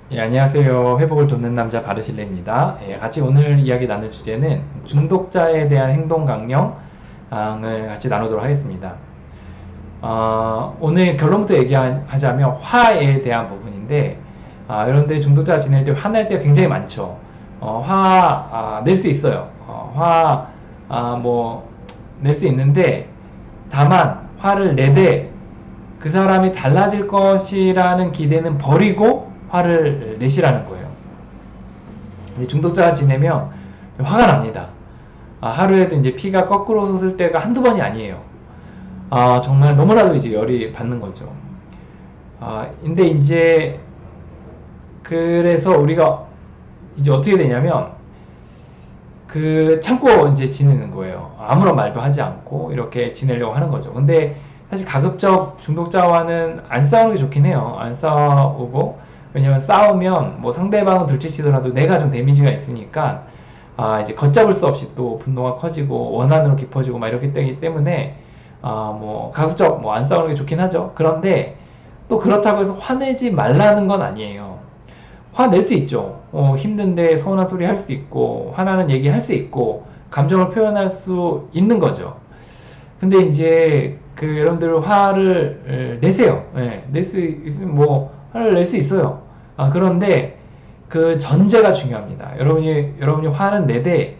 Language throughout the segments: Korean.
예, 안녕하세요. 회복을 돕는 남자 바르실레입니다. 예, 같이 오늘 이야기 나눌 주제는 중독자에 대한 행동 강령을 같이 나누도록 하겠습니다. 오늘 결론부터 얘기하자면 화에 대한 부분인데, 여러분들 중독자가 지낼 때 화낼 때가 굉장히 많죠. 낼 수 있어요. 낼 수 있는데, 다만 화를 내되 그 사람이 달라질 것이라는 기대는 버리고 화를 내시라는 거예요. 중독자가 지내면 화가 납니다. 하루에도 이제 피가 거꾸로 솟을 때가 한두 번이 아니에요. 정말 너무나도 이제 열이 받는 거죠. 근데 이제 그래서 우리가 이제 어떻게 되냐면 참고 이제 지내는 거예요. 아무런 말도 하지 않고 이렇게 지내려고 하는 거죠. 근데 사실 가급적 중독자와는 안 싸우는 게 좋긴 해요. 안 싸우고, 왜냐면 싸우면 뭐 상대방은 둘째치더라도 내가 좀 데미지가 있으니까 이제 걷잡을 수 없이 또 분노가 커지고 원한으로 깊어지고 막 이렇게 되기 때문에 뭐 가급적 뭐 안 싸우는 게 좋긴 하죠. 그런데 또 그렇다고 해서 화내지 말라는 건 아니에요. 화낼 수 있죠. 힘든데 서운한 소리 할 수 있고 화나는 얘기 할 수 있고 감정을 표현할 수 있는 거죠. 근데 이제 여러분들 화를 내세요. 예, 낼 수 있으면 뭐 화를 낼 수 있어요. 그런데 그 전제가 중요합니다. 여러분이 화는 내되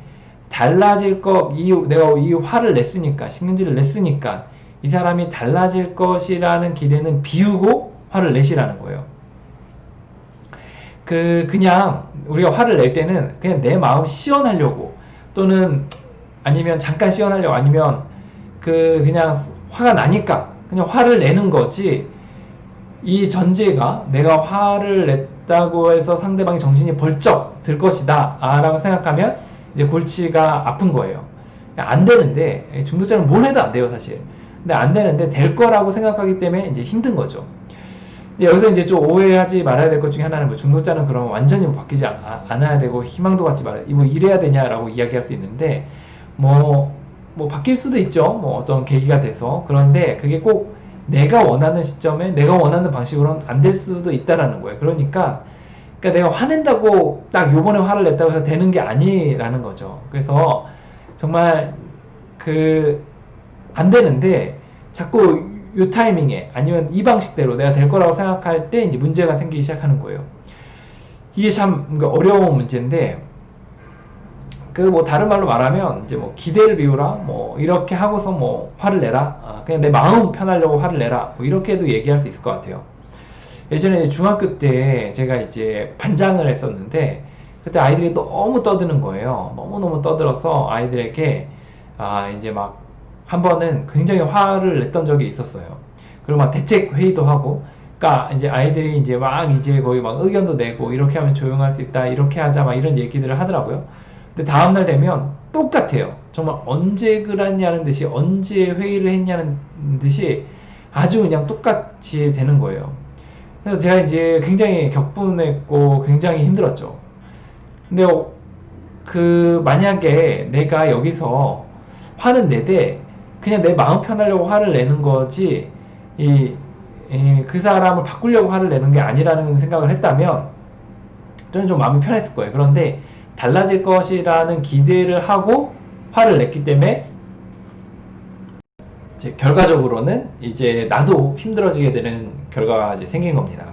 달라질 것, 내가 이 화를 냈으니까, 신경질을 냈으니까 이 사람이 달라질 것이라는 기대는 비우고 화를 내시라는 거예요. 그냥 우리가 화를 낼 때는 그냥 내 마음 시원하려고, 또는 아니면 잠깐 시원하려고, 아니면 그냥 화가 나니까 그냥 화를 내는 거지, 이 전제가 내가 화를 냈다고 해서 상대방이 정신이 벌쩍 들 것이다 라고 생각하면 이제 골치가 아픈 거예요. 안 되는데, 중독자는 뭘 해도 안 돼요 사실. 근데 안 되는데 될 거라고 생각하기 때문에 이제 힘든 거죠. 근데 여기서 이제 좀 오해하지 말아야 될 것 중에 하나는, 뭐 중독자는 그럼 완전히 바뀌지 않아야 되고 희망도 갖지 말아야, 뭐 이래야 되냐라고 이야기할 수 있는데, 뭐 바뀔 수도 있죠. 뭐 어떤 계기가 돼서. 그런데 그게 꼭 내가 원하는 시점에 내가 원하는 방식으로는 안 될 수도 있다라는 거예요. 그러니까 내가 화낸다고 딱 요번에 화를 냈다고 해서 되는 게 아니라는 거죠. 그래서 정말 안 되는데 자꾸 요 타이밍에 아니면 이 방식대로 내가 될 거라고 생각할 때 이제 문제가 생기기 시작하는 거예요. 이게 참 어려운 문제인데, 뭐 다른 말로 말하면 이제 뭐 기대를 비우라, 뭐 이렇게 하고서 뭐 화를 내라, 그냥 내 마음 편하려고 화를 내라, 뭐 이렇게도 얘기할 수 있을 것 같아요. 예전에 중학교 때 제가 이제 반장을 했었는데, 그때 아이들이 너무 떠드는 거예요. 너무너무 떠들어서 아이들에게 이제 막 한 번은 굉장히 화를 냈던 적이 있었어요. 그리고 막 대책 회의도 하고, 그러니까 이제 아이들이 이제 막 이제 거의 막 의견도 내고, 이렇게 하면 조용할 수 있다, 이렇게 하자, 막 이런 얘기들을 하더라고요. 근데 다음날 되면 똑같아요. 정말 언제 그랬냐는 듯이, 언제 회의를 했냐는 듯이 아주 그냥 똑같이 되는 거예요. 그래서 제가 이제 굉장히 격분했고 굉장히 힘들었죠. 근데 만약에 내가 여기서 화는 내되 그냥 내 마음 편하려고 화를 내는 거지, 그 사람을 바꾸려고 화를 내는 게 아니라는 생각을 했다면 저는 좀 마음이 편했을 거예요. 그런데 달라질 것이라는 기대를 하고 화를 냈기 때문에 이제 결과적으로는 이제 나도 힘들어지게 되는 결과가 이제 생긴 겁니다.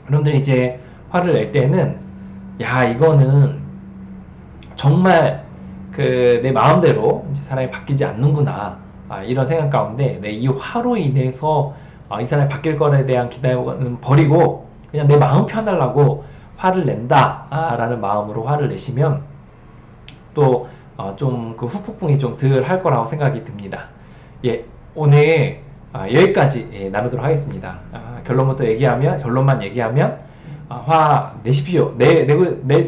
여러분들이 이제 화를 낼 때는, 야, 이거는 정말 내 마음대로 이제 사람이 바뀌지 않는구나, 이런 생각 가운데 이 화로 인해서 이 사람이 바뀔 거에 대한 기대는 버리고 그냥 내 마음 편하려고 화를 낸다 라는 마음으로 화를 내시면 또 좀 후폭풍이 좀 덜 할 거라고 생각이 듭니다. 예, 오늘 여기까지 나누도록 하겠습니다. 결론만 얘기하면, 화 내십시오.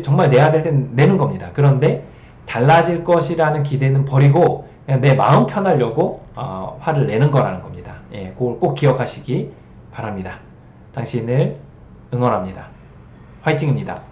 정말 내야 될 땐 내는 겁니다. 그런데 달라질 것이라는 기대는 버리고 그냥 내 마음 편하려고 화를 내는 거라는 겁니다. 예, 그걸 꼭 기억하시기 바랍니다. 당신을 응원합니다. 화이팅입니다.